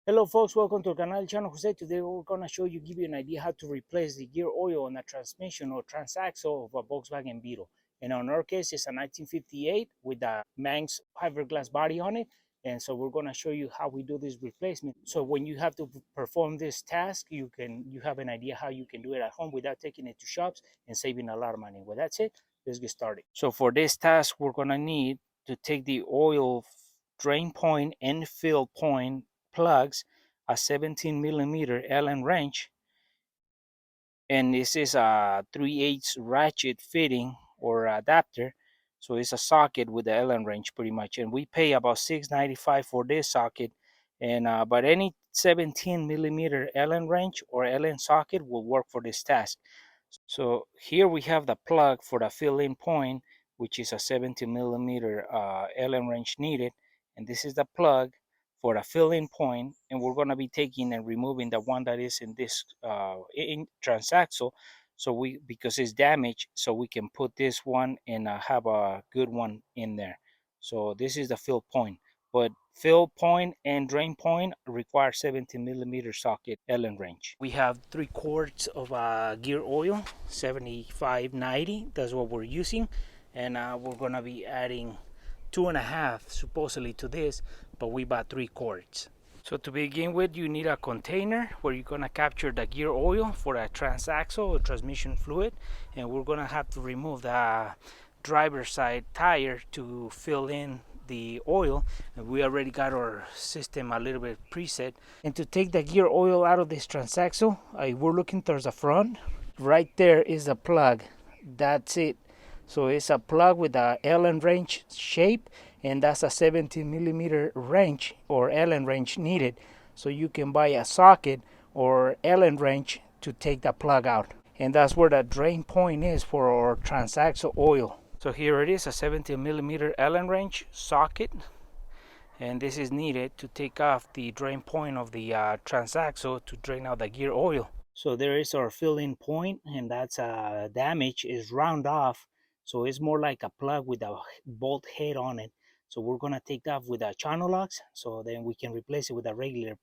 Hello folks, welcome to our canal channel Jose. Today we're going to give you an idea how to replace the gear oil on a transmission or transaxle of a Volkswagen Beetle. And in our case, it's a 1958 with a Manx fiberglass body on it. And so we're going to show you how we do this replacement. So when you have to perform this task, you have an idea how you can do it at home without taking it to shops and saving a lot of money. Well, that's it. Let's get started. So for this task, we're going to need to take the oil drain point and fill point plugs, a 17 millimeter Allen wrench, and this is a 3/8 ratchet fitting or adapter. So it's a socket with the Allen wrench pretty much, and we pay about $6.95 for this socket. And but any 17 millimeter Allen wrench or Allen socket will work for this task. So here we have the plug for the fill-in point, which is a 17 millimeter Allen wrench needed. And this is the plug for the fill-in point. And we're going to be taking and removing the one that is in this transaxle. So because it's damaged, so we can put this one and have a good one in there. So this is the fill point. But fill point and drain point require 17 millimeter socket Allen wrench. We have 3 quarts of gear oil, 75/90. That's what we're using, and we're gonna be adding 2.5 supposedly to this, but we bought 3 quarts. So to begin with, you need a container where you're gonna capture the gear oil for a transaxle or transmission fluid, and we're gonna have to remove the driver's side tire to fill in the oil. And we already got our system a little bit preset. And to take the gear oil out of this transaxle, we're looking towards the front. Right there is a plug. That's it. So it's a plug with a Allen wrench shape, and that's a 17 millimeter wrench or Allen wrench needed. So you can buy a socket or Allen wrench to take the plug out. And that's where the drain point is for our transaxle oil. So here it is, a 17 millimeter Allen wrench socket, and this is needed to take off the drain point of the transaxle to drain out the gear oil. So there is our fill-in point, and that's damage is round off, so it's more like a plug with a bolt head on it. So we're gonna take that with a channel locks, so then we can replace it with a regular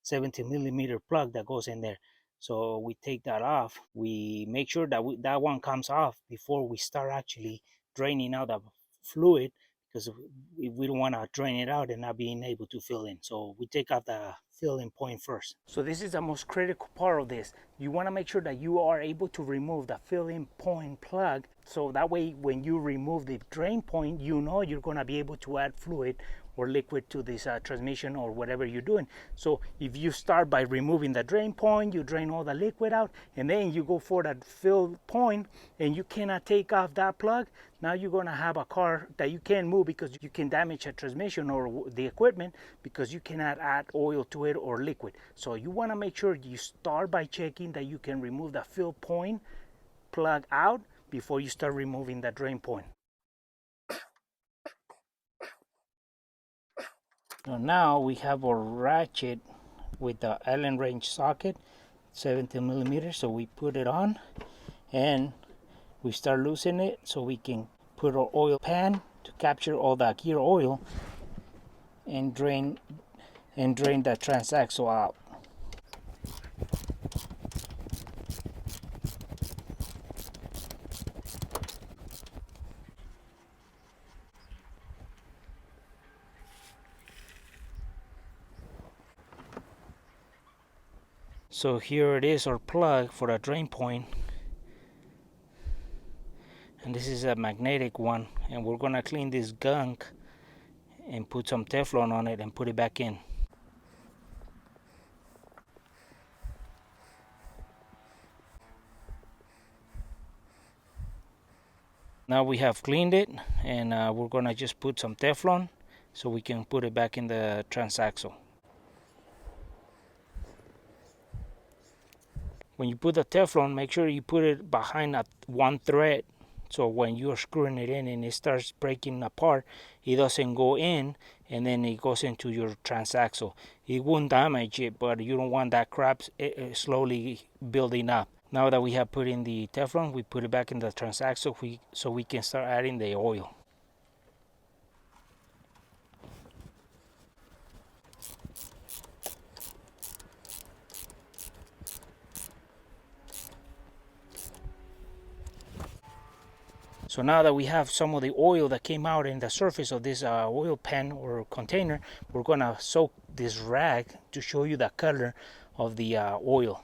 17 millimeter plug that goes in there. So we take that off. We make sure that that one comes off before we start actually draining out the fluid, because we don't want to drain it out and not being able to fill in. So we take off the filling point first. So this is the most critical part of this. You want to make sure that you are able to remove the fill-in point plug, so that way when you remove the drain point, you know you're going to be able to add fluid or liquid to this transmission or whatever you're doing. So if you start by removing the drain point, you drain all the liquid out, and then you go for that fill point and you cannot take off that plug, now you're going to have a car that you can't move because you can damage a transmission or the equipment because you cannot add oil to it or liquid. So you want to make sure you start by checking that you can remove the fill point plug out before you start removing the drain point. So now we have our ratchet with the Allen wrench socket, 17 millimeters. So we put it on and we start loosening it so we can put our oil pan to capture all the gear oil and drain the transaxle out. So here it is, our plug for the drain point, and this is a magnetic one, and we're gonna clean this gunk and put some Teflon on it and put it back in. Now we have cleaned it, and we're gonna just put some Teflon so we can put it back in the transaxle. When you put the Teflon, make sure you put it behind one thread, so when you're screwing it in and it starts breaking apart, it doesn't go in and then it goes into your transaxle. It won't damage it, but you don't want that crap slowly building up. Now that we have put in the Teflon, we put it back in the transaxle so we can start adding the oil. So now that we have some of the oil that came out in the surface of this oil pan or container, we're gonna soak this rag to show you the color of the oil.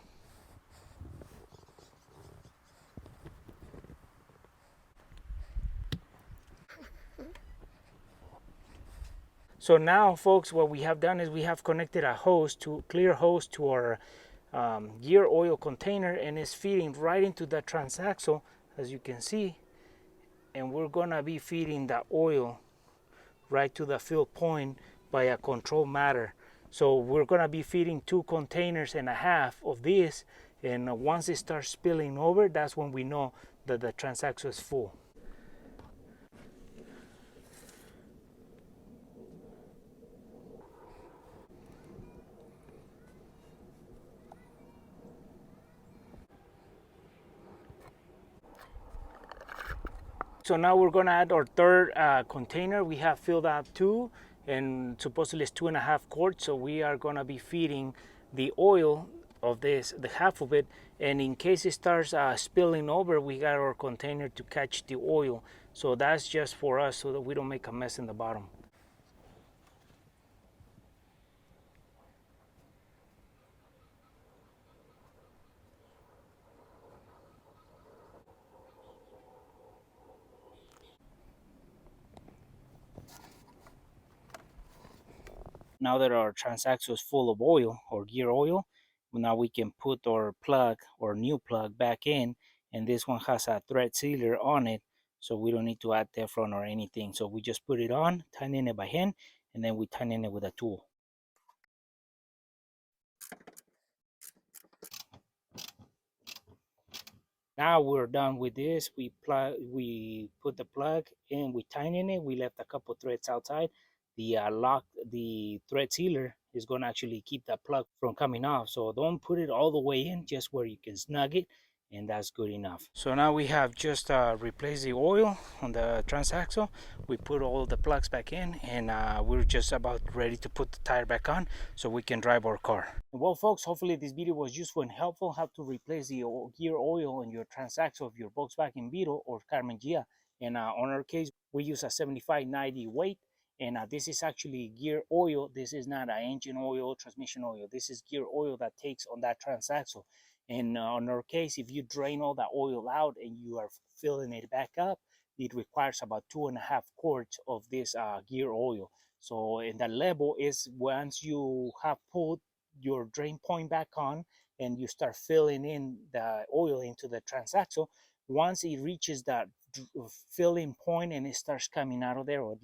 So now, folks, what we have done is we have connected a hose, to clear hose, to our gear oil container, and it's feeding right into the transaxle, as you can see. And we're gonna be feeding the oil right to the fill point by a control matter. So we're gonna be feeding 2.5 containers of this, and once it starts spilling over, that's when we know that the transaxle is full. So now we're gonna add our third container. We have filled up 2, and supposedly it's 2.5 quarts. So we are gonna be feeding the oil of this, the half of it, and in case it starts spilling over, we got our container to catch the oil. So that's just for us, so that we don't make a mess in the bottom. Now that our transaxle is full of oil or gear oil, now we can put our plug or new plug back in, and this one has a thread sealer on it, so we don't need to add Teflon or anything. So we just put it on, tighten it by hand, and then we tighten it with a tool. Now we're done with this. We put the plug in, we tighten it. We left a couple threads outside. The thread sealer is going to actually keep that plug from coming off. So don't put it all the way in, just where you can snug it, and that's good enough. So now we have just replaced the oil on the transaxle. We put all the plugs back in, and we're just about ready to put the tire back on so we can drive our car. Well, folks, hopefully this video was useful and helpful. How to replace the gear oil in your transaxle of your Volkswagen Beetle or Carmen Gia. And on our case, we use a 75/90 weight. And this is actually gear oil. This is not an engine oil, transmission oil. This is gear oil that takes on that transaxle. And on our case, if you drain all that oil out and you are filling it back up, it requires about 2.5 quarts of this gear oil. So, and the level is once you have put your drain point back on and you start filling in the oil into the transaxle, once it reaches that filling point and it starts coming out of there, or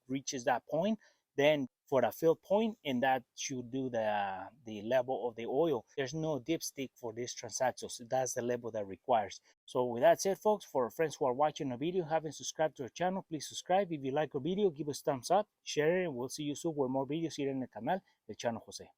reaches that point, then for the fill point, and that should do the level of the oil. There's no dipstick for this transaxle, so that's the level that requires. So with that said, folks, for our friends who are watching the video, haven't subscribed to our channel, please subscribe. If you like our video, give us thumbs up, share it, and we'll see you soon with more videos here in the canal de Chano Jose.